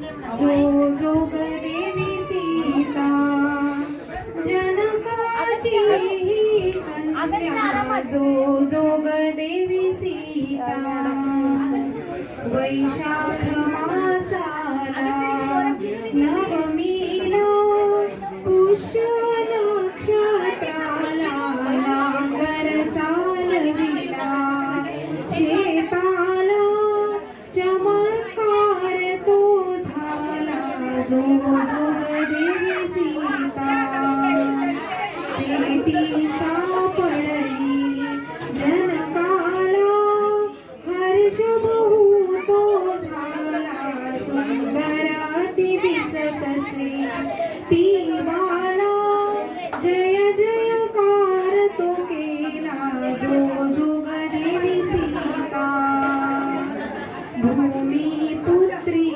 जो जोग देवी सीता जनकाची कन्या जो जोग देवी सीता वैशाख मासाला नवमीला पुष्य नक्षत्राला नांगर चालविला शेताला चमत्कार तो झाला जो जोग देवी सीता शेती सापडली जनकाला हर्ष बहुतो झाला सुंदर ती दिसत असे ती